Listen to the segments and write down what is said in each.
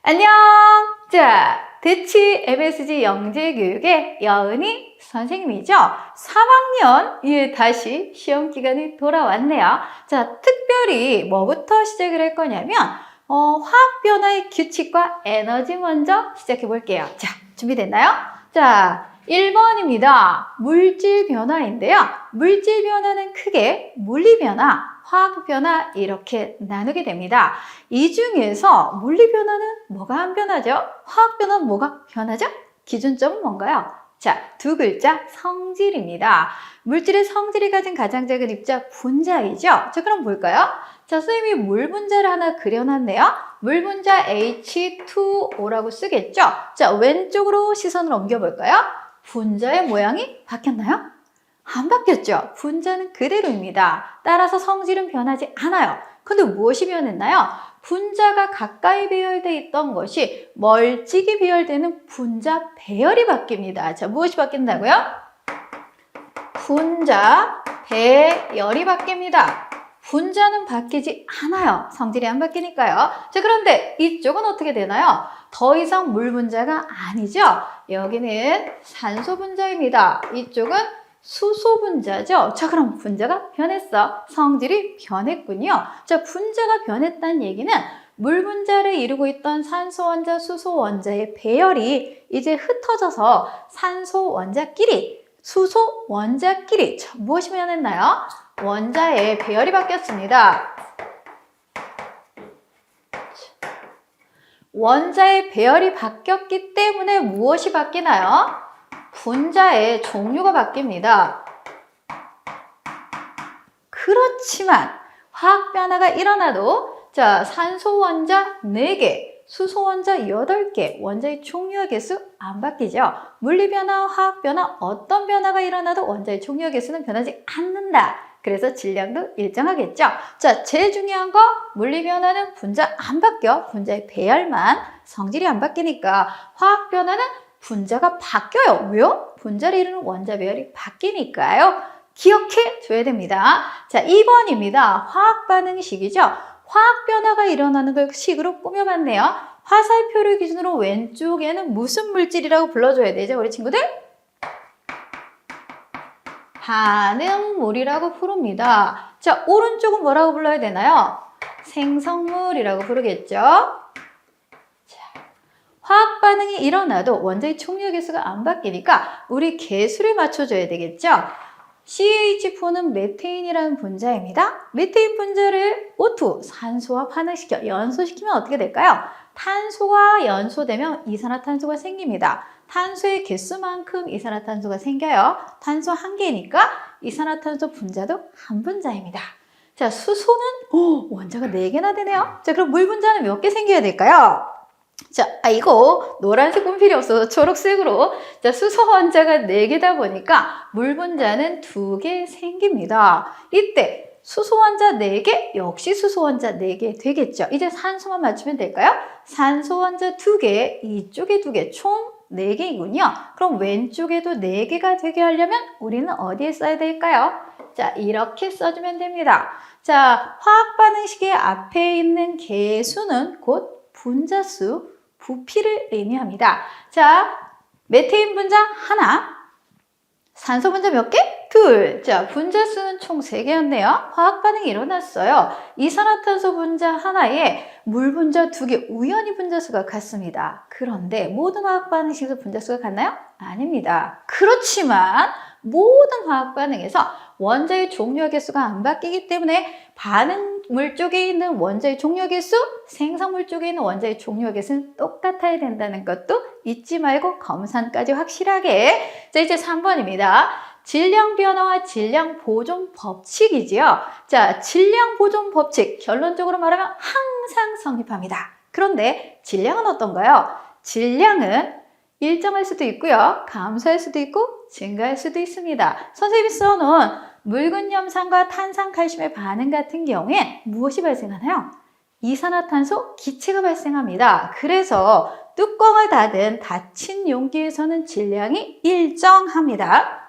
안녕! 자, 대치 MSG 영재교육의 여은이 선생님이죠. 3학년 다시 시험 기간이 돌아왔네요. 자, 특별히 뭐부터 시작을 할 거냐면 화학 변화의 규칙과 에너지 먼저 시작해 볼게요. 자, 준비됐나요? 자, 1번입니다. 물질 변화인데요. 물질 변화는 크게 물리 변화, 화학 변화 이렇게 나누게 됩니다. 이 중에서 물리 변화는 뭐가 안 변하죠? 화학 변화는 뭐가 변하죠? 기준점은 뭔가요? 자, 두 글자 성질입니다. 물질의 성질이 가진 가장 작은 입자 분자이죠? 자, 그럼 볼까요? 자, 선생님이 물 분자를 하나 그려놨네요. 물 분자 H2O라고 쓰겠죠? 자, 왼쪽으로 시선을 옮겨볼까요? 분자의 모양이 바뀌었나요? 안 바뀌었죠? 분자는 그대로입니다. 따라서 성질은 변하지 않아요. 근데 무엇이 변했나요? 분자가 가까이 배열되어 있던 것이 멀찍이 배열되는 분자 배열이 바뀝니다. 자, 무엇이 바뀐다고요? 분자 배열이 바뀝니다. 분자는 바뀌지 않아요. 성질이 안 바뀌니까요. 자, 그런데 이쪽은 어떻게 되나요? 더 이상 물 분자가 아니죠? 여기는 산소 분자입니다. 이쪽은 수소 분자죠? 자, 그럼 분자가 변했어. 성질이 변했군요. 자, 분자가 변했다는 얘기는 물 분자를 이루고 있던 산소 원자, 수소 원자의 배열이 이제 흩어져서 산소 원자끼리, 수소 원자끼리 무엇이 변했나요? 원자의 배열이 바뀌었습니다. 원자의 배열이 바뀌었기 때문에 무엇이 바뀌나요? 분자의 종류가 바뀝니다. 그렇지만 화학 변화가 일어나도 자, 산소 원자 4개, 수소 원자 8개, 원자의 총유화 개수 안 바뀌죠. 물리 변화, 화학 변화, 어떤 변화가 일어나도 원자의 총유화 개수는 변하지 않는다. 그래서 질량도 일정하겠죠. 자, 제일 중요한 거 물리 변화는 분자 안 바뀌어. 분자의 배열만, 성질이 안 바뀌니까 화학 변화는 분자가 바뀌어요. 왜요? 분자를 이루는 원자 배열이 바뀌니까요. 기억해 줘야 됩니다. 자, 2번입니다. 화학 반응식이죠. 화학 변화가 일어나는 걸 식으로 꾸며봤네요. 화살표를 기준으로 왼쪽에는 무슨 물질이라고 불러줘야 되죠, 우리 친구들? 반응물이라고 부릅니다. 자, 오른쪽은 뭐라고 불러야 되나요? 생성물이라고 부르겠죠. 화학 반응이 일어나도 원자의 총유 개수가 안 바뀌니까 우리 개수를 맞춰줘야 되겠죠. CH4는 메테인이라는 분자입니다. 메테인 분자를 O2, 산소와 반응시켜 연소시키면 어떻게 될까요? 탄소가 연소되면 이산화탄소가 생깁니다. 탄소의 개수만큼 이산화탄소가 생겨요. 탄소 한 개니까 이산화탄소 분자도 한 분자입니다. 자, 수소는 원자가 4개나 되네요. 자, 그럼 물 분자는 몇 개 생겨야 될까요? 자, 이거 노란색은 필요 없어서 초록색으로. 자, 수소 원자가 4개다 보니까 물 분자는 2개 생깁니다. 이때 수소 원자 4개, 역시 수소 원자 4개 되겠죠. 이제 산소만 맞추면 될까요? 산소 원자 2개, 이쪽에 2개, 총 4개이군요. 그럼 왼쪽에도 4개가 되게 하려면 우리는 어디에 써야 될까요? 자, 이렇게 써주면 됩니다. 자, 화학 반응식의 앞에 있는 개수는 곧 분자수, 부피를 의미합니다. 자, 메테인 분자 하나, 산소 분자 몇 개? 둘. 자, 분자수는 총 3개였네요. 화학 반응이 일어났어요. 이산화탄소 분자 하나에 물 분자 2개, 우연히 분자수가 같습니다. 그런데 모든 화학 반응식에서 분자수가 같나요? 아닙니다. 그렇지만 모든 화학 반응에서 원자의 종류와 개수가 안 바뀌기 때문에 반응물 쪽에 있는 원자의 종류와 개수, 생성물 쪽에 있는 원자의 종류와 개수는 똑같아야 된다는 것도 잊지 말고 검산까지 확실하게. 자, 이제 3번입니다. 질량 변화와 질량 보존 법칙이지요. 자, 질량 보존 법칙 결론적으로 말하면 항상 성립합니다. 그런데 질량은 어떤가요? 질량은 일정할 수도 있고요. 감소할 수도 있고 증가할 수도 있습니다. 선생님이 써놓은 묽은 염산과 탄산 칼슘의 반응 같은 경우엔 무엇이 발생하나요? 이산화탄소 기체가 발생합니다. 그래서 뚜껑을 닫은 닫힌 용기에서는 질량이 일정합니다.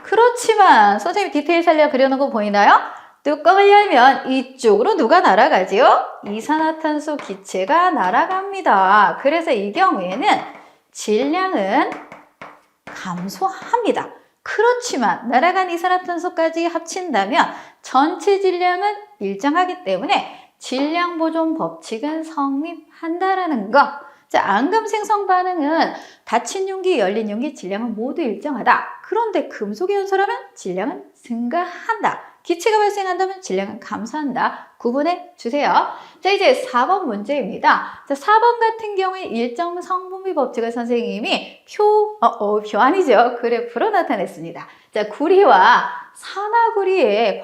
그렇지만 선생님 디테일 살려 그려놓은 거 보이나요? 뚜껑을 열면 이쪽으로 누가 날아가지요? 이산화탄소 기체가 날아갑니다. 그래서 이 경우에는 질량은 감소합니다. 그렇지만 날아간 이산화탄소까지 합친다면 전체 질량은 일정하기 때문에 질량 보존 법칙은 성립한다라는 거. 자, 앙금 생성 반응은 닫힌 용기, 열린 용기 질량은 모두 일정하다. 그런데 금속의 연소라면 질량은 증가한다. 기체가 발생한다면 질량은 감소한다. 구분해 주세요. 자, 이제 4번 문제입니다. 자, 4번 같은 경우에 일정 성분비 법칙을 선생님이 표 아니죠. 그래프로 나타냈습니다. 자, 구리와 산화구리의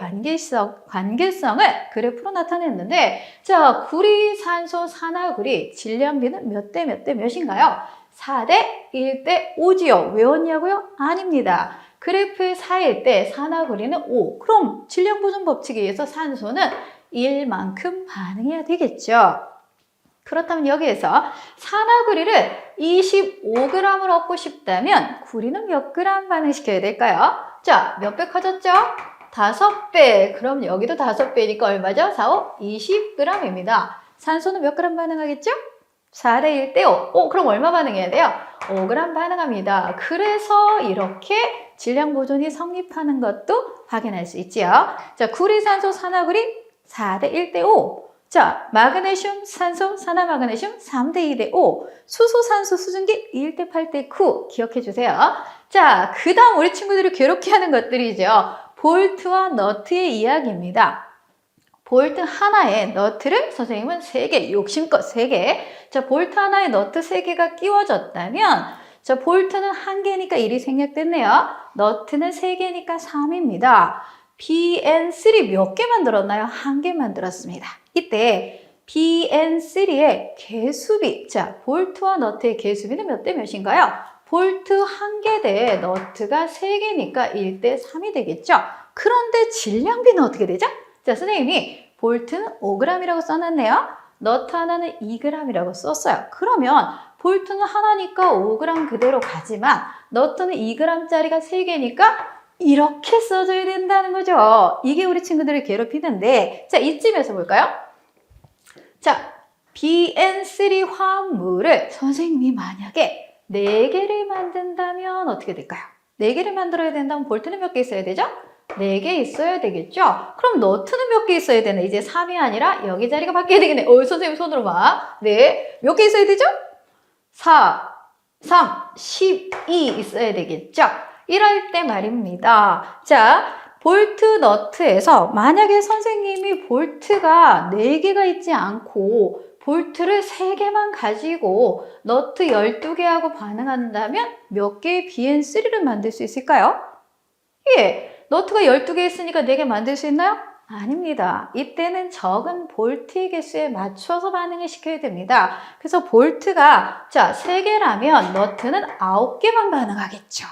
관계성을 그래프로 나타냈는데, 자, 구리, 산소, 산화구리 질량비는 몇 대 몇 대 몇인가요? 4대 1대 5지요. 외웠냐고요? 아닙니다. 그래프의 4일 때 산화구리는 5. 그럼 질량 보존 법칙에 의해서 산소는 1만큼 반응해야 되겠죠. 그렇다면 여기에서 산화구리를 25g을 얻고 싶다면 구리는 몇 g 반응시켜야 될까요? 자, 몇 배 커졌죠? 5배. 그럼 여기도 5배니까 얼마죠? 4, 5, 20g입니다. 산소는 몇 g 반응하겠죠? 4대 1대 5. 그럼 얼마 반응해야 돼요? 5g 반응합니다. 그래서 이렇게 질량 보존이 성립하는 것도 확인할 수 있지요. 자, 구리, 산소, 산화구리 4대 1대 5. 자, 마그네슘, 산소, 산화마그네슘 3대 2대 5. 수소, 산소, 수증기 1대 8대 9. 기억해 주세요. 자, 그 다음 우리 친구들이 괴롭게 하는 것들이죠. 볼트와 너트의 이야기입니다. 볼트 하나에 너트를 선생님은 3개, 욕심껏 3개. 자, 볼트 하나에 너트 3개가 끼워졌다면, 자, 볼트는 1개니까 1이 생략됐네요. 너트는 3개니까 3입니다. BN3 몇 개 만들었나요? 1개 만들었습니다. 이때 BN3의 개수비, 자, 볼트와 너트의 개수비는 몇 대 몇인가요? 볼트 1개 대 너트가 3개니까 1대 3이 되겠죠? 그런데 질량비는 어떻게 되죠? 자, 선생님이 볼트는 5g이라고 써놨네요. 너트 하나는 2g이라고 썼어요. 그러면 볼트는 하나니까 5g 그대로 가지만 너트는 2g짜리가 3개니까 이렇게 써줘야 된다는 거죠. 이게 우리 친구들을 괴롭히는데, 자, 이쯤에서 볼까요? 자, BN3 화합물을 선생님이 만약에 4개를 만든다면 어떻게 될까요? 4개를 만들어야 된다면 볼트는 몇 개 있어야 되죠? 4개 있어야 되겠죠? 그럼 너트는 몇 개 있어야 되나? 이제 3이 아니라 여기 자리가 바뀌어야 되겠네. 선생님 손으로 봐. 네. 몇 개 있어야 되죠? 4, 3, 12 있어야 되겠죠? 이럴 때 말입니다. 자, 볼트, 너트에서 만약에 선생님이 볼트가 4개가 있지 않고 볼트를 3개만 가지고 너트 12개하고 반응한다면 몇 개의 BN3를 만들 수 있을까요? 예, 너트가 12개 있으니까 4개 만들 수 있나요? 아닙니다. 이때는 적은 볼트의 개수에 맞춰서 반응을 시켜야 됩니다. 그래서 볼트가 자 3개라면 너트는 9개만 반응하겠죠.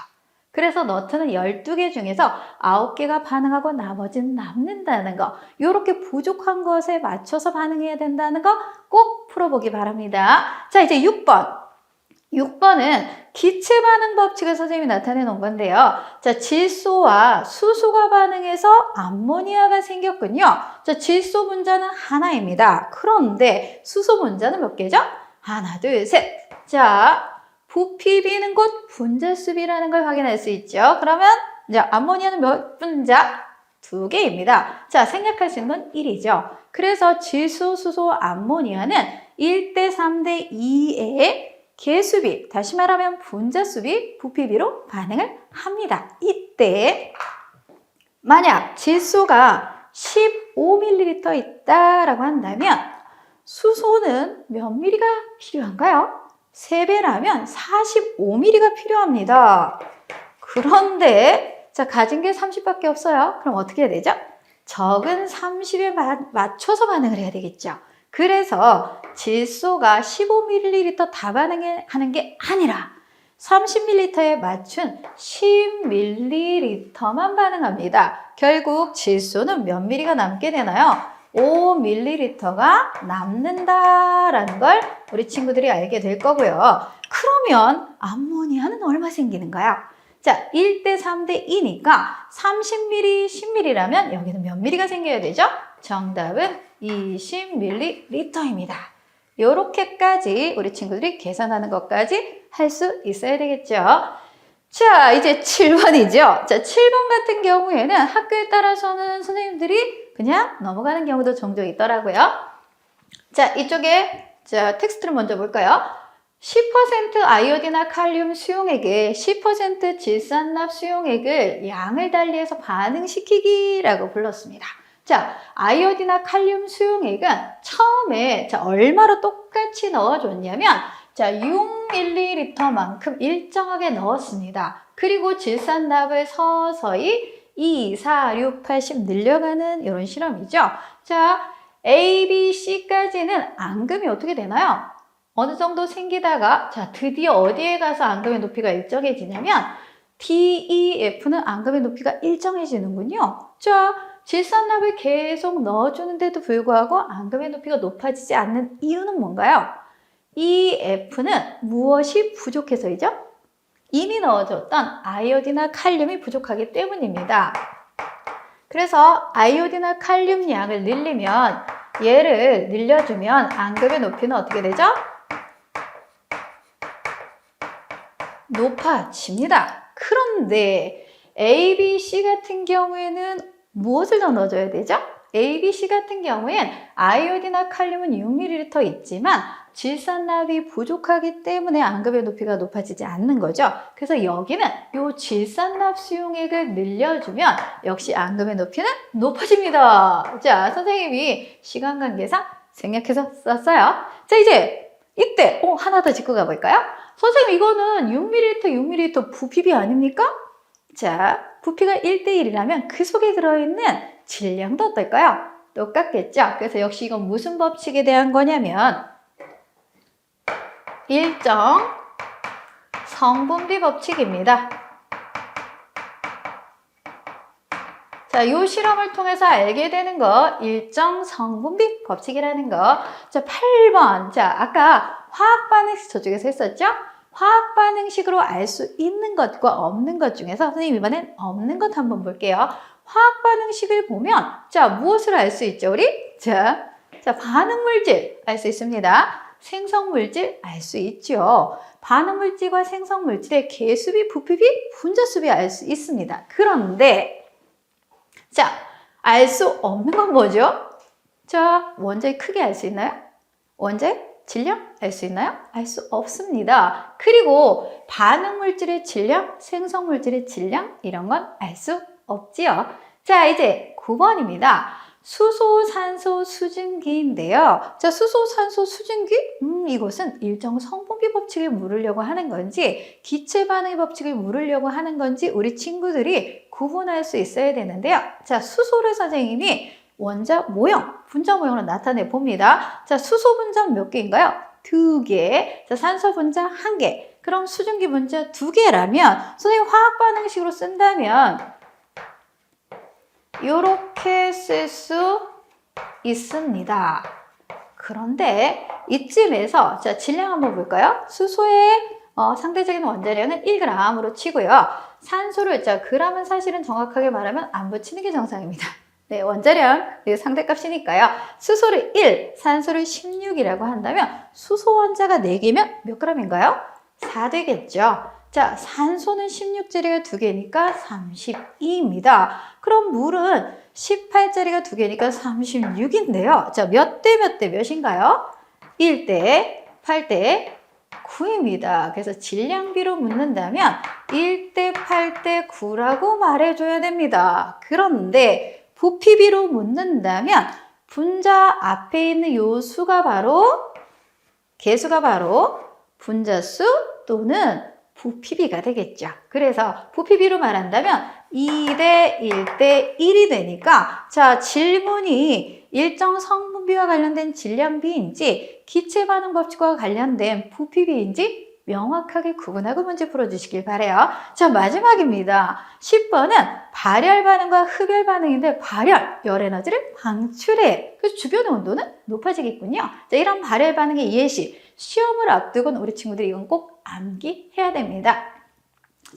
그래서 너트는 12개 중에서 9개가 반응하고 나머지는 남는다는 거. 이렇게 부족한 것에 맞춰서 반응해야 된다는 거 꼭 풀어보기 바랍니다. 자, 이제 6번. 6번은 기체 반응 법칙을 선생님이 나타내 놓은 건데요. 자, 질소와 수소가 반응해서 암모니아가 생겼군요. 자, 질소 분자는 하나입니다. 그런데 수소 분자는 몇 개죠? 하나, 둘, 셋. 자, 부피비는 곧 분자수비라는 걸 확인할 수 있죠. 그러면 이제 암모니아는 몇 분자? 2개입니다. 자, 생략할 수 있는 건 1이죠. 그래서 질소, 수소, 암모니아는 1대 3대 2의 개수비, 다시 말하면 분자수비, 부피비로 반응을 합니다. 이때 만약 질소가 15ml 있다라고 한다면 수소는 몇 ml가 필요한가요? 3배라면 45ml가 필요합니다. 그런데 자, 가진 게 30밖에 없어요. 그럼 어떻게 해야 되죠? 적은 30에 맞춰서 반응을 해야 되겠죠. 그래서 질소가 15ml 다 반응하는 게 아니라 30ml에 맞춘 10ml만 반응합니다. 결국 질소는 몇 ml가 남게 되나요? 5ml가 남는다라는 걸 우리 친구들이 알게 될 거고요. 그러면 암모니아는 얼마 생기는가요? 자, 1대 3대 2니까 30ml, 10ml라면 여기는 몇 ml가 생겨야 되죠? 정답은 20ml입니다. 요렇게까지 우리 친구들이 계산하는 것까지 할 수 있어야 되겠죠? 자, 이제 7번이죠. 자, 7번 같은 경우에는 학교에 따라서는 선생님들이 그냥 넘어가는 경우도 종종 있더라고요. 자, 이쪽에 자, 텍스트를 먼저 볼까요? 10% 아이오딘과 칼륨 수용액을 10% 질산납 수용액을 양을 달리해서 반응시키기라고 불렀습니다. 자, 아이오딘과 칼륨 수용액은 처음에 자, 얼마로 똑같이 넣어줬냐면 자, 6ml만큼 일정하게 넣었습니다. 그리고 질산납을 서서히 2, 4, 6, 8, 10 늘려가는 이런 실험이죠. 자, A, B, C까지는 앙금이 어떻게 되나요? 어느 정도 생기다가 자, 드디어 어디에 가서 앙금의 높이가 일정해지냐면 D, E, F는 앙금의 높이가 일정해지는군요. 자, 질산납을 계속 넣어주는데도 불구하고 앙금의 높이가 높아지지 않는 이유는 뭔가요? 이 F는 무엇이 부족해서이죠? 이미 넣어줬던 아이오딘과 칼륨이 부족하기 때문입니다. 그래서 아이오딘과 칼륨 양을 늘리면 얘를 늘려주면 앙금의 높이는 어떻게 되죠? 높아집니다. 그런데 A, B, C 같은 경우에는 무엇을 더 넣어줘야 되죠? A, B, C 같은 경우엔 아이오딘과 칼륨은 6ml 있지만 질산납이 부족하기 때문에 앙금의 높이가 높아지지 않는 거죠. 그래서 여기는 이 질산납 수용액을 늘려주면 역시 앙금의 높이는 높아집니다. 자, 선생님이 시간 관계상 생략해서 썼어요. 자, 이제 이때 하나 더 짚고 가볼까요? 선생님 이거는 6ml 부피비 아닙니까? 자, 부피가 1대1이라면 그 속에 들어있는 질량도 어떨까요? 똑같겠죠? 그래서 역시 이건 무슨 법칙에 대한 거냐면 일정 성분비 법칙입니다. 자, 이 실험을 통해서 알게 되는 거 일정 성분비 법칙이라는 거. 자, 8번. 자, 아까 화학 반응식 저쪽에서 했었죠? 화학 반응식으로 알 수 있는 것과 없는 것 중에서 선생님 이번엔 없는 것 한번 볼게요. 화학 반응식을 보면 자, 무엇을 알 수 있죠, 우리? 자, 반응 물질 알 수 있습니다. 생성 물질 알 수 있죠. 반응 물질과 생성 물질의 계수비, 부피비, 분자수비 알 수 있습니다. 그런데 자, 알 수 없는 건 뭐죠? 자, 원자의 크기 알 수 있나요? 원자의 질량 알 수 있나요? 알 수 없습니다. 그리고 반응 물질의 질량, 생성 물질의 질량 이런 건 알 수 없지요. 자, 이제 9번입니다. 수소, 산소, 수증기인데요. 자, 수소, 산소, 수증기? 이것은 일정 성분비 법칙을 물으려고 하는 건지 기체 반응의 법칙을 물으려고 하는 건지 우리 친구들이 구분할 수 있어야 되는데요. 자, 수소를 선생님이 원자 모형, 분자 모형으로 나타내 봅니다. 자, 수소 분자 몇 개인가요? 2개. 자, 산소 분자 1개. 그럼 수증기 분자 2개라면 선생님 화학 반응식으로 쓴다면 이렇게 쓸 수 있습니다. 그런데 이쯤에서 자, 질량 한번 볼까요? 수소의 상대적인 원자량은 1g으로 치고요. 산소를 자, g은 사실은 정확하게 말하면 안 붙이는 게 정상입니다. 네, 원자량 상대값이니까요. 수소를 1, 산소를 16이라고 한다면 수소 원자가 4개면 몇 g인가요? 4 되겠죠. 자, 산소는 16짜리가 2개니까 32입니다. 그럼 물은 18짜리가 2개니까 36인데요. 자, 몇 대 몇 대 몇인가요? 1대 8대 9입니다. 그래서 질량비로 묻는다면 1대 8대 9라고 말해줘야 됩니다. 그런데 부피비로 묻는다면 분자 앞에 있는 요 수가 바로 개수가 바로 분자수 또는 부피비가 되겠죠. 그래서 부피비로 말한다면 2대 1대 1이 되니까 자, 질문이 일정 성분비와 관련된 질량비인지 기체 반응 법칙과 관련된 부피비인지 명확하게 구분하고 문제 풀어주시길 바래요. 자, 마지막입니다. 10번은 발열 반응과 흡열 반응인데 발열, 열 에너지를 방출해. 그래서 주변의 온도는 높아지겠군요. 자, 이런 발열 반응의 예시, 시험을 앞두고는 우리 친구들이 이건 꼭 암기해야 됩니다.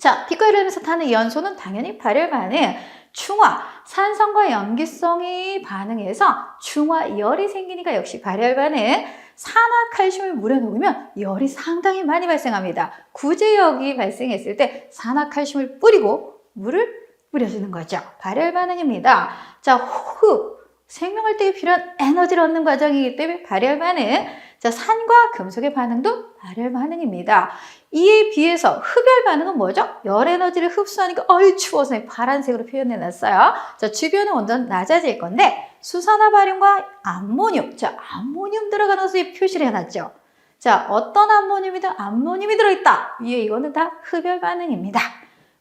자, 빛과 흐르면서 타는 연소는 당연히 발열 반응. 중화, 산성과 염기성이 반응해서 중화열이 생기니까 역시 발열 반응. 산화칼슘을 물에 녹이면 열이 상당히 많이 발생합니다. 구제역이 발생했을 때 산화칼슘을 뿌리고 물을 뿌려주는 거죠. 발열 반응입니다. 자, 호흡. 생명할 때 필요한 에너지를 얻는 과정이기 때문에 발열 반응. 자, 산과 금속의 반응도 발열 반응입니다. 이에 비해서 흡열 반응은 뭐죠? 열 에너지를 흡수하니까 추워서 파란색으로 표현해 놨어요. 자, 주변의 온도는 낮아질 건데 수산화 발연과 암모늄. 자, 암모늄 들어가는 것을 표시를 해놨죠. 자, 어떤 암모늄이든 암모늄이 들어있다. 위에 이거는 다 흡열 반응입니다.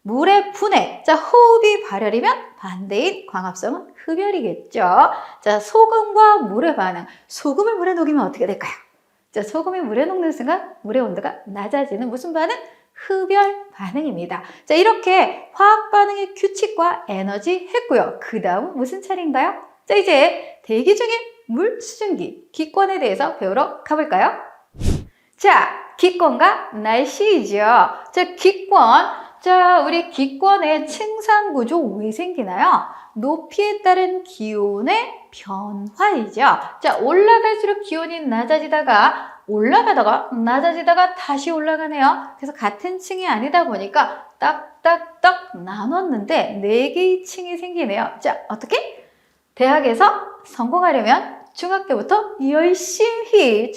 물의 분해. 자, 호흡이 발열이면 반대인 광합성은 흡열이겠죠. 자, 소금과 물의 반응. 소금을 물에 녹이면 어떻게 될까요? 자, 소금이 물에 녹는 순간 물의 온도가 낮아지는 무슨 반응? 흡열 반응입니다. 자, 이렇게 화학 반응의 규칙과 에너지 했고요. 그 다음은 무슨 차례인가요? 자, 이제 대기 중에 물 수증기, 기권에 대해서 배우러 가볼까요? 자, 기권과 날씨이죠. 자, 기권. 자, 우리 기권의 층상구조 왜 생기나요? 높이에 따른 기온의 변화이죠. 자, 올라갈수록 기온이 낮아지다가 올라가다가 낮아지다가 다시 올라가네요. 그래서 같은 층이 아니다 보니까 딱딱딱 나눴는데 4개의 층이 생기네요. 자, 어떻게? 대학에서 성공하려면 중학교부터 열심히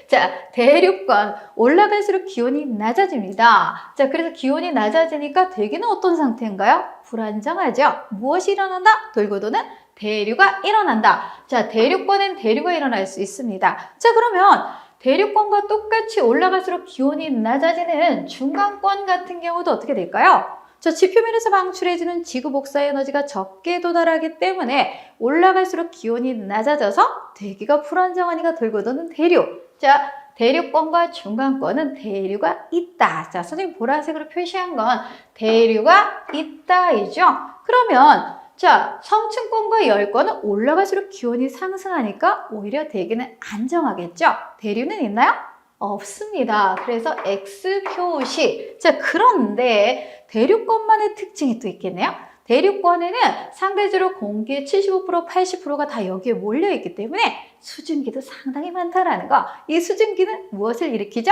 자, 대륙권 올라갈수록 기온이 낮아집니다. 자, 그래서 기온이 낮아지니까 대기는 어떤 상태인가요? 불안정하죠. 무엇이 일어난다? 돌고 도는 대류가 일어난다. 자, 대륙권엔 대류가 일어날 수 있습니다. 자, 그러면 대륙권과 똑같이 올라갈수록 기온이 낮아지는 중간권 같은 경우도 어떻게 될까요? 자, 지표면에서 방출해지는 지구 복사 에너지가 적게 도달하기 때문에 올라갈수록 기온이 낮아져서 대기가 불안정하니까 돌고 도는 대류. 자, 대륙권과 중간권은 대류가 있다. 자, 선생님 보라색으로 표시한 건 대류가 있다이죠. 그러면 자, 성층권과 열권은 올라갈수록 기온이 상승하니까 오히려 대기는 안정하겠죠. 대류는 있나요? 없습니다. 그래서 X 표시. 자, 그런데 대륙권만의 특징이 또 있겠네요. 대륙권에는 상대적으로 공기의 75%, 80%가 다 여기에 몰려있기 때문에 수증기도 상당히 많다라는 거. 이 수증기는 무엇을 일으키죠?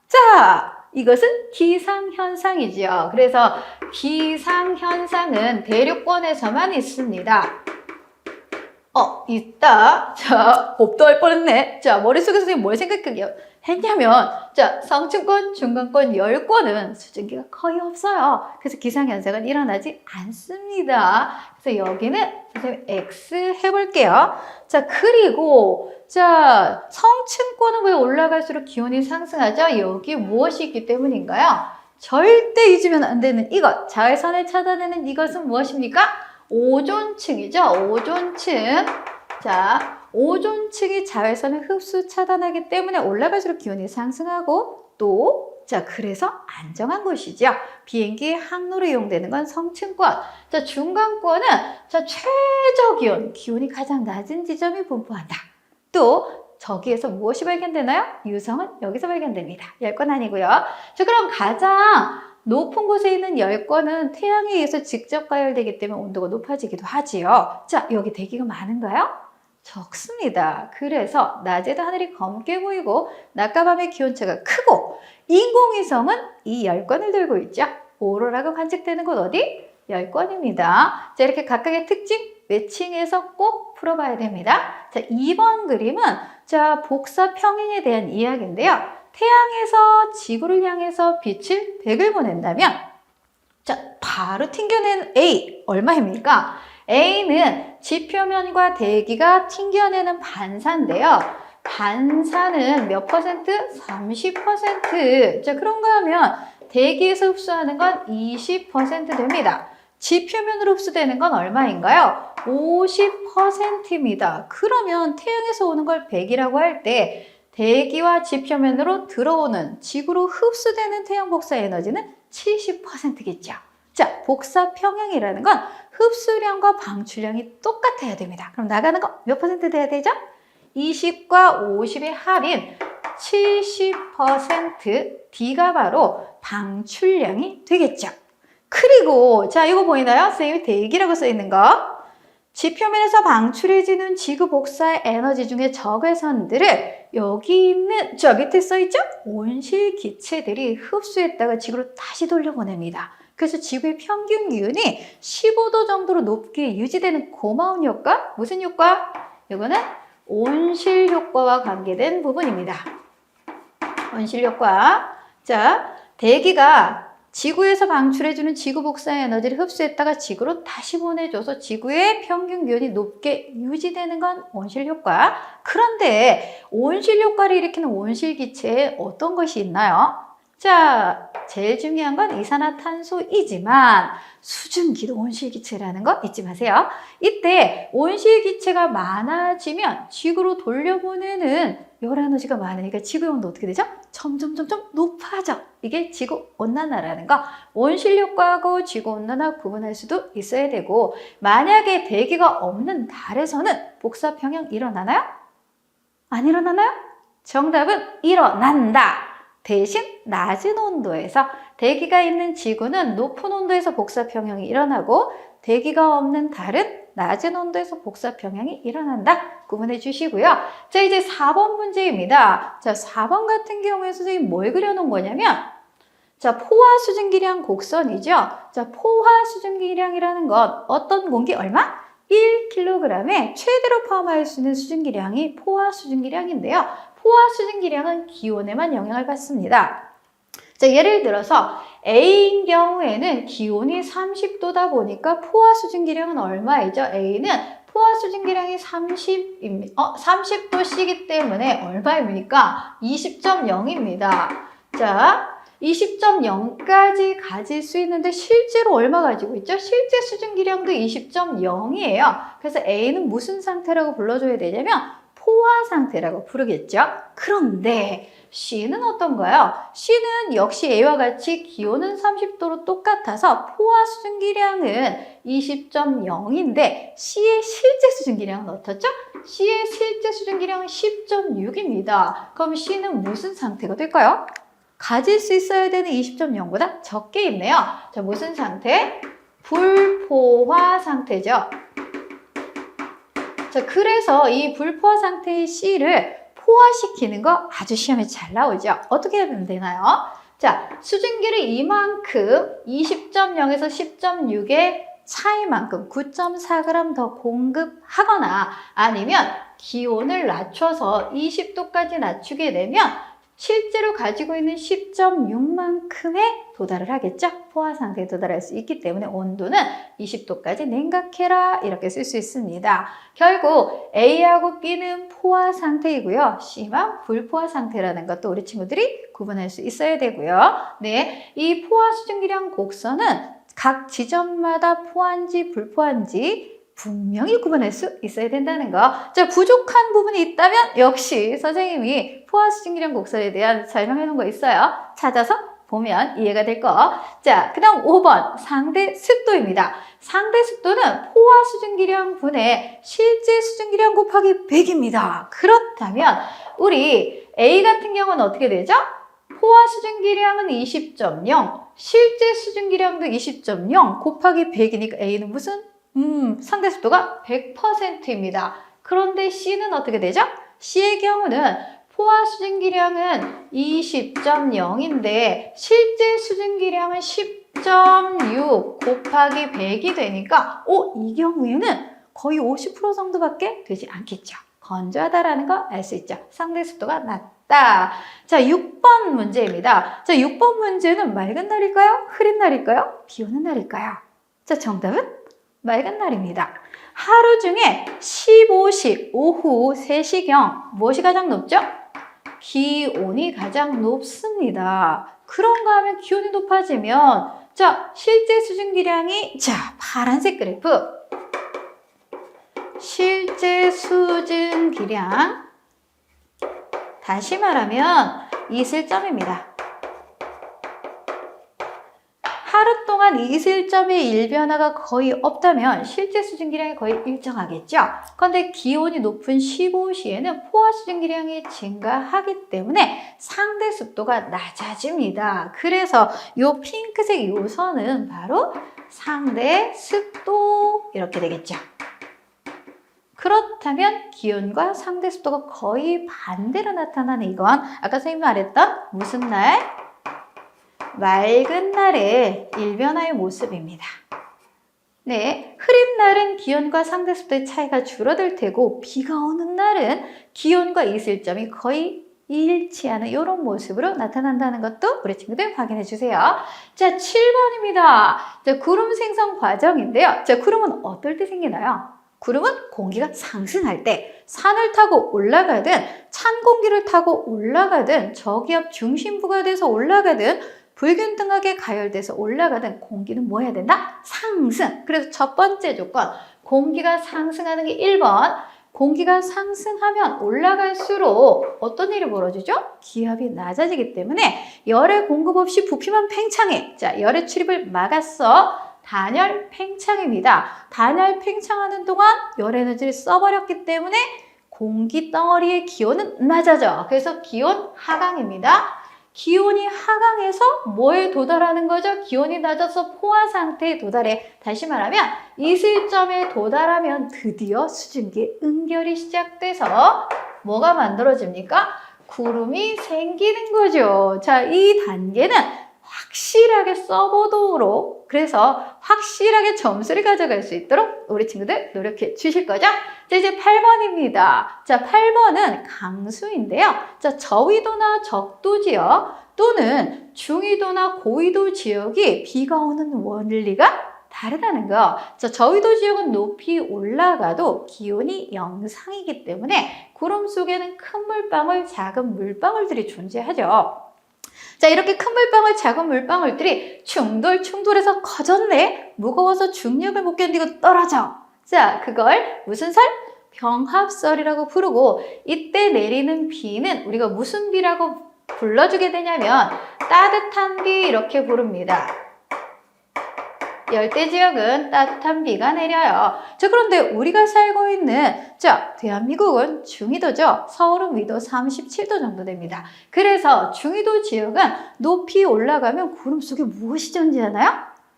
자, 이것은 기상현상이지요. 그래서 기상현상은 대륙권에서만 있습니다. 있다. 자, 법도 할 뻔했네. 자, 머릿속에 선생님 뭘 생각했냐면, 자, 성층권, 중간권, 열권은 수증기가 거의 없어요. 그래서 기상현상은 일어나지 않습니다. 그래서 여기는 선생님 X 해볼게요. 자, 그리고, 자, 성층권은 왜 올라갈수록 기온이 상승하죠? 여기 무엇이 있기 때문인가요? 절대 잊으면 안 되는 이것. 자외선을 차단하는 이것은 무엇입니까? 오존층이죠. 오존층. 자, 오존층이 자외선을 흡수 차단하기 때문에 올라갈수록 기온이 상승하고 또 자, 그래서 안정한 곳이죠. 비행기 항로로 이용되는 건 성층권. 자, 중간권은 자, 최저 기온이 가장 낮은 지점이 분포한다. 또 저기에서 무엇이 발견되나요? 유성은 여기서 발견됩니다. 열권 아니고요. 자, 그럼 가장 높은 곳에 있는 열권은 태양에 의해서 직접 가열되기 때문에 온도가 높아지기도 하지요. 자, 여기 대기가 많은가요? 적습니다. 그래서 낮에도 하늘이 검게 보이고 낮과 밤의 기온차가 크고 인공위성은 이 열권을 들고 있죠. 오로라가 관측되는 곳 어디? 열권입니다. 자, 이렇게 각각의 특징 매칭해서 꼭 풀어봐야 됩니다. 자, 2번 그림은 자, 복사 평행에 대한 이야기인데요. 태양에서 지구를 향해서 빛을 100을 보낸다면 자, 바로 튕겨낸 A 얼마입니까? A는 지표면과 대기가 튕겨내는 반사인데요. 반사는 몇 퍼센트? 30%. 자, 그런가 하면 대기에서 흡수하는 건 20% 됩니다. 지표면으로 흡수되는 건 얼마인가요? 50%입니다. 그러면 태양에서 오는 걸 100이라고 할 때 대기와 지표면으로 들어오는 지구로 흡수되는 태양 복사 에너지는 70%겠죠. 자, 복사 평형이라는 건 흡수량과 방출량이 똑같아야 됩니다. 그럼 나가는 거 몇 퍼센트 돼야 되죠? 20과 50의 합인 70% D가 바로 방출량이 되겠죠. 그리고 자, 이거 보이나요? 선생님이 대기라고 써 있는 거. 지표면에서 방출해지는 지구 복사 에너지 중에 적외선들을 여기 있는 저 밑에 써 있죠? 온실 기체들이 흡수했다가 지구로 다시 돌려보냅니다. 그래서 지구의 평균 기온이 15도 정도로 높게 유지되는 고마운 효과. 무슨 효과? 이거는 온실 효과와 관계된 부분입니다. 온실 효과. 자, 대기가 지구에서 방출해주는 지구 복사 에너지를 흡수했다가 지구로 다시 보내줘서 지구의 평균 기온이 높게 유지되는 건 온실 효과. 그런데 온실 효과를 일으키는 온실 기체에 어떤 것이 있나요? 자, 제일 중요한 건 이산화탄소이지만 수증기도 온실기체라는 거 잊지 마세요. 이때 온실기체가 많아지면 지구로 돌려보내는 열에너지가 많으니까 지구의 온도 어떻게 되죠? 점점 높아져. 이게 지구온난화라는 거. 온실효과하고 지구온난화 구분할 수도 있어야 되고, 만약에 대기가 없는 달에서는 복사평형 일어나나요? 안 일어나나요? 정답은 일어난다. 대신 낮은 온도에서 대기가 있는 지구는 높은 온도에서 복사평형이 일어나고 대기가 없는 달은 낮은 온도에서 복사평형이 일어난다. 구분해 주시고요. 자, 이제 4번 문제입니다. 자, 4번 같은 경우에 선생님이 뭘 그려놓은 거냐면 자, 포화 수증기량 곡선이죠. 자, 포화 수증기량이라는 건 어떤 공기 얼마? 1kg에 최대로 포함할 수 있는 수증기량이 포화 수증기량인데요. 포화 수증기량은 기온에만 영향을 받습니다. 자, 예를 들어서 A인 경우에는 기온이 30도다 보니까 포화 수증기량은 얼마이죠? A는 포화 수증기량이 30도씨이기 때문에 얼마입니까? 20.0입니다. 자, 20.0까지 가질 수 있는데 실제로 얼마 가지고 있죠? 실제 수증기량도 20.0이에요. 그래서 A는 무슨 상태라고 불러줘야 되냐면 포화 상태라고 부르겠죠. 그런데 C는 어떤가요? C는 역시 A와 같이 기온은 30도로 똑같아서 포화 수증기량은 20.0인데 C의 실제 수증기량은 어떻죠? C의 실제 수증기량은 10.6입니다. 그럼 C는 무슨 상태가 될까요? 가질 수 있어야 되는 20.0보다 적게 있네요. 자, 무슨 상태? 불포화 상태죠. 자, 그래서 이 불포화 상태의 C를 포화시키는 거 아주 시험에 잘 나오죠. 어떻게 하면 되나요? 자, 수증기를 이만큼 20.0에서 10.6의 차이만큼 9.4g 더 공급하거나 아니면 기온을 낮춰서 20도까지 낮추게 되면 실제로 가지고 있는 10.6만큼에 도달을 하겠죠. 포화 상태에 도달할 수 있기 때문에 온도는 20도까지 냉각해라 이렇게 쓸 수 있습니다. 결국 A하고 B는 포화 상태이고요. C만 불포화 상태라는 것도 우리 친구들이 구분할 수 있어야 되고요. 네, 이 포화 수증기량 곡선은 각 지점마다 포화인지 불포화인지 분명히 구분할 수 있어야 된다는 거. 자, 부족한 부분이 있다면 역시 선생님이 포화 수증기량 곡선에 대한 설명해 놓은 거 있어요. 찾아서 보면 이해가 될 거. 자, 그 다음 5번 상대 습도입니다. 상대 습도는 포화 수증기량 분의 실제 수증기량 곱하기 100입니다. 그렇다면 우리 A 같은 경우는 어떻게 되죠? 포화 수증기량은 20.0, 실제 수증기량도 20.0 곱하기 100이니까 A는 무슨? 상대 습도가 100%입니다. 그런데 C는 어떻게 되죠? C의 경우는 포화 수증기량은 20.0인데 실제 수증기량은 10.6 곱하기 100이 되니까 이 경우에는 거의 50% 정도밖에 되지 않겠죠. 건조하다라는 거 알 수 있죠. 상대 습도가 낮다. 자, 6번 문제입니다. 자, 6번 문제는 맑은 날일까요? 흐린 날일까요? 비 오는 날일까요? 자, 정답은 맑은 날입니다. 하루 중에 15시 오후 3시경 무엇이 가장 높죠? 기온이 가장 높습니다. 그런가 하면 기온이 높아지면 자, 실제 수증기량이 자, 파란색 그래프 실제 수증기량 다시 말하면 이슬점입니다. 하루 동안 이슬점의 일변화가 거의 없다면 실제 수증기량이 거의 일정하겠죠. 그런데 기온이 높은 15시에는 포화 수증기량이 증가하기 때문에 상대 습도가 낮아집니다. 그래서 이 핑크색 요선은 바로 상대 습도 이렇게 되겠죠. 그렇다면 기온과 상대 습도가 거의 반대로 나타나는 이건 아까 선생님이 말했던 무슨 날? 맑은 날의 일변화의 모습입니다. 네, 흐린 날은 기온과 상대 습도의 차이가 줄어들 테고 비가 오는 날은 기온과 이슬점이 거의 일치하는 이런 모습으로 나타난다는 것도 우리 친구들 확인해 주세요. 자, 7번입니다. 자, 구름 생성 과정인데요. 자, 구름은 어떨 때 생기나요? 구름은 공기가 상승할 때 산을 타고 올라가든 찬 공기를 타고 올라가든 저기압 중심부가 돼서 올라가든 불균등하게 가열돼서 올라가든 공기는 뭐 해야 된다? 상승. 그래서 첫 번째 조건, 공기가 상승하는 게 1번. 공기가 상승하면 올라갈수록 어떤 일이 벌어지죠? 기압이 낮아지기 때문에 열의 공급 없이 부피만 팽창해. 자, 열의 출입을 막았어. 단열 팽창입니다. 단열 팽창하는 동안 열 에너지를 써버렸기 때문에 공기 덩어리의 기온은 낮아져. 그래서 기온 하강입니다. 기온이 하강해서 뭐에 도달하는 거죠? 기온이 낮아서 포화 상태에 도달해. 다시 말하면 이슬점에 도달하면 드디어 수증기의 응결이 시작돼서 뭐가 만들어집니까? 구름이 생기는 거죠. 자, 이 단계는 확실하게 써보도록, 그래서 확실하게 점수를 가져갈 수 있도록 우리 친구들 노력해 주실 거죠? 자, 이제 8번입니다. 자, 8번은 강수인데요. 자, 저위도나 적도 지역 또는 중위도나 고위도 지역이 비가 오는 원리가 다르다는 거. 자, 저위도 지역은 높이 올라가도 기온이 영상이기 때문에 구름 속에는 큰 물방울, 작은 물방울들이 존재하죠. 자, 이렇게 큰 물방울, 작은 물방울들이 충돌해서 커졌네. 무거워서 중력을 못 견디고 떨어져. 자, 그걸 무슨 설? 병합설이라고 부르고, 이때 내리는 비는 우리가 무슨 비라고 불러주게 되냐면 따뜻한 비 이렇게 부릅니다. 열대 지역은 따뜻한 비가 내려요. 자, 그런데 우리가 살고 있는 대한민국은 중위도죠. 서울은 위도 37도 정도 됩니다. 그래서 중위도 지역은 높이 올라가면 구름 속에 무엇이 존재하나요?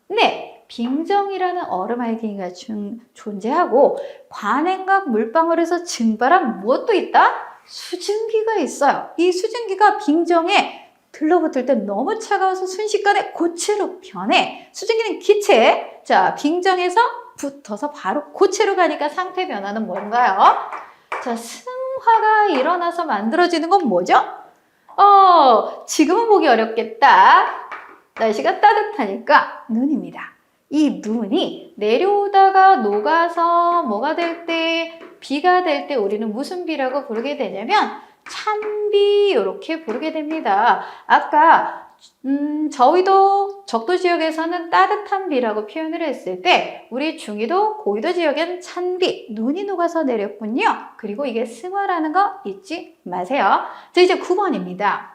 네, 빙정이라는 얼음 알갱이가 존재하고 관행각 물방울에서 증발한 무엇도 있다? 수증기가 있어요. 이 수증기가 빙정에 들러붙을 때 너무 차가워서 순식간에 고체로 변해. 수증기는 기체. 자, 빙정에서 붙어서 바로 고체로 가니까 상태 변화는 뭔가요? 자, 승화가 일어나서 만들어지는 건 뭐죠? 지금은 보기 어렵겠다. 날씨가 따뜻하니까 눈입니다. 이 눈이 내려오다가 녹아서 뭐가 될 때, 비가 될 때 우리는 무슨 비라고 부르게 되냐면 찬비 이렇게 부르게 됩니다. 아까 저위도, 적도 지역에서는 따뜻한 비라고 표현을 했을 때 우리 중위도, 고위도 지역엔 찬비, 눈이 녹아서 내렸군요. 그리고 이게 승화라는 거 잊지 마세요. 자, 이제 9번입니다.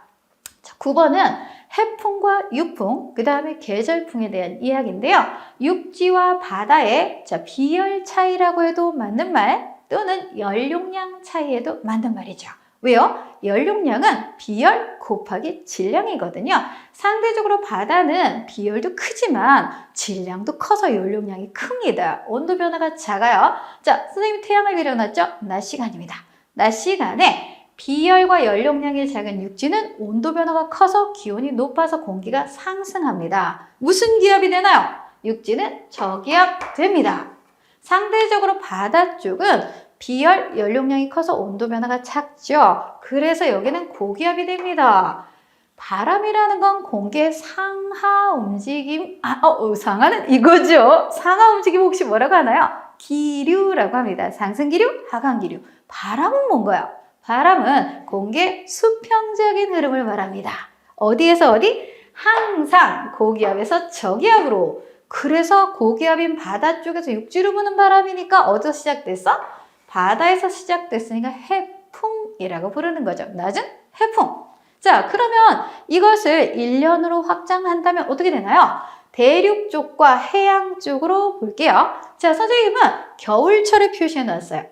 자, 9번은 해풍과 육풍, 그 다음에 계절풍에 대한 이야기인데요. 육지와 바다의 비열 차이라고 해도 맞는 말, 또는 열용량 차이에도 맞는 말이죠. 왜요? 열용량은 비열 곱하기 질량이거든요. 상대적으로 바다는 비열도 크지만 질량도 커서 열용량이 큽니다. 온도 변화가 작아요. 자, 선생님이 태양을 그려놨죠? 낮 시간입니다. 낮 시간에 비열과 열용량이 작은 육지는 온도 변화가 커서 기온이 높아서 공기가 상승합니다. 무슨 기압이 되나요? 육지는 저기압 됩니다. 상대적으로 바다 쪽은 비열, 열용량이 커서 온도 변화가 작죠. 그래서 여기는 고기압이 됩니다. 바람이라는 건 공기의 상하 움직임, 상하는 이거죠. 상하 움직임 혹시 뭐라고 하나요? 기류라고 합니다. 상승기류, 하강기류. 바람은 뭔가요? 바람은 공기의 수평적인 흐름을 말합니다. 어디에서 어디? 항상 고기압에서 저기압으로. 그래서 고기압인 바다 쪽에서 육지로 부는 바람이니까 어디서 시작됐어? 바다에서 시작됐으니까 해풍이라고 부르는 거죠. 낮은 해풍. 자, 그러면 이것을 1년으로 확장한다면 어떻게 되나요? 대륙 쪽과 해양 쪽으로 볼게요. 자, 선생님은 겨울철을 표시해 놨어요.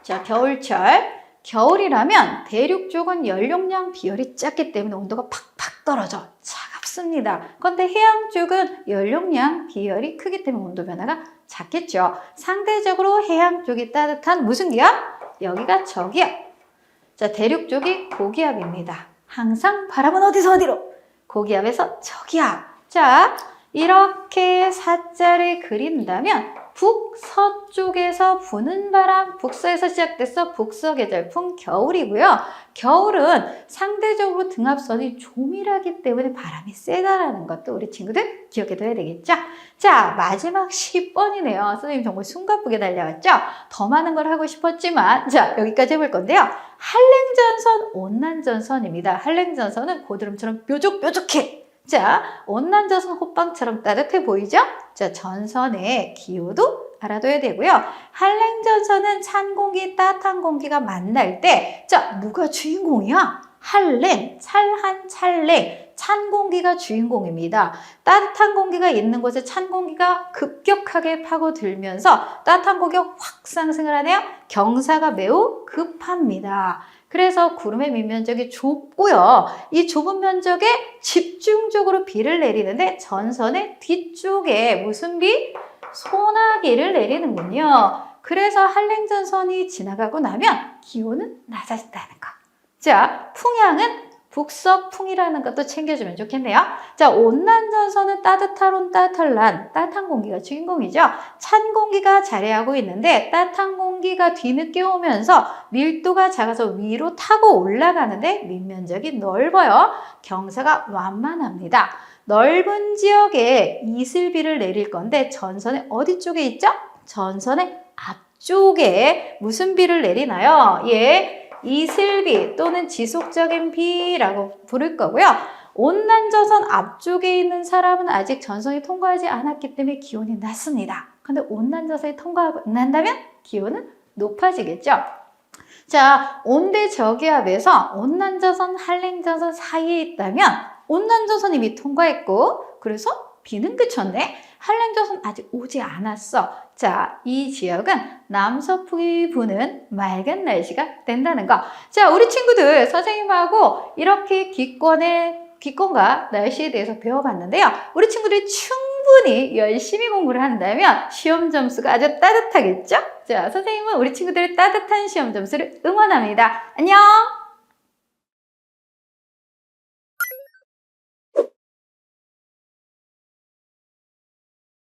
자, 겨울철. 겨울이라면 대륙 쪽은 연료량 비율이 작기 때문에 온도가 팍팍 떨어져 차갑습니다. 그런데 해양 쪽은 연료량 비율이 크기 때문에 온도 변화가 작겠죠. 상대적으로 해양 쪽이 따뜻한 무슨 기압? 여기가 저기압. 자, 대륙 쪽이 고기압입니다. 항상 바람은 어디서 어디로? 고기압에서 저기압. 자, 이렇게 사자를 그린다면 북서쪽에서 부는 바람, 북서에서 시작돼서 북서 계절풍 겨울이고요. 겨울은 상대적으로 등압선이 조밀하기 때문에 바람이 세다라는 것도 우리 친구들 기억해둬야 되겠죠? 자, 마지막 10번이네요. 선생님 정말 숨가쁘게 달려왔죠? 더 많은 걸 하고 싶었지만 자, 여기까지 해볼 건데요. 한랭전선, 온난전선입니다. 한랭전선은 고드름처럼 뾰족뾰족해. 자, 온난전선 호빵처럼 따뜻해 보이죠? 자, 전선의 기호도 알아둬야 되고요. 한랭전선은 찬 공기, 따뜻한 공기가 만날 때, 자, 누가 주인공이야? 한랭, 찰한 찰랭, 찬 공기가 주인공입니다. 따뜻한 공기가 있는 곳에 찬 공기가 급격하게 파고들면서 따뜻한 공기가 확 상승을 하네요. 경사가 매우 급합니다. 그래서 구름의 밑면적이 좁고요. 이 좁은 면적에 집중적으로 비를 내리는데 전선의 뒤쪽에 무슨 비? 소나기를 내리는군요. 그래서 한랭전선이 지나가고 나면 기온은 낮아진다는 거. 자, 풍향은 북서풍이라는 것도 챙겨주면 좋겠네요. 자, 온난전선은 따뜻한 온, 따뜻한 란, 따뜻한 공기가 주인공이죠. 찬 공기가 자리하고 있는데 따뜻한 공기가 뒤늦게 오면서 밀도가 작아서 위로 타고 올라가는데 밑면적이 넓어요. 경사가 완만합니다. 넓은 지역에 이슬비를 내릴 건데 전선의 어디 쪽에 있죠? 전선의 앞쪽에 무슨 비를 내리나요? 예. 이슬비 또는 지속적인 비라고 부를 거고요. 온난전선 앞쪽에 있는 사람은 아직 전선이 통과하지 않았기 때문에 기온이 낮습니다. 근데 온난전선이 통과한다면 기온은 높아지겠죠. 자, 온대 저기압에서 온난전선, 한랭전선 사이에 있다면 온난전선이 이미 통과했고 그래서 비는 그쳤네. 한랭전선 아직 오지 않았어. 자, 이 지역은 남서풍이 부는 맑은 날씨가 된다는 거. 자, 우리 친구들 선생님하고 이렇게 기권과 날씨에 대해서 배워봤는데요. 우리 친구들이 충분히 열심히 공부를 한다면 시험 점수가 아주 따뜻하겠죠? 자, 선생님은 우리 친구들의 따뜻한 시험 점수를 응원합니다. 안녕!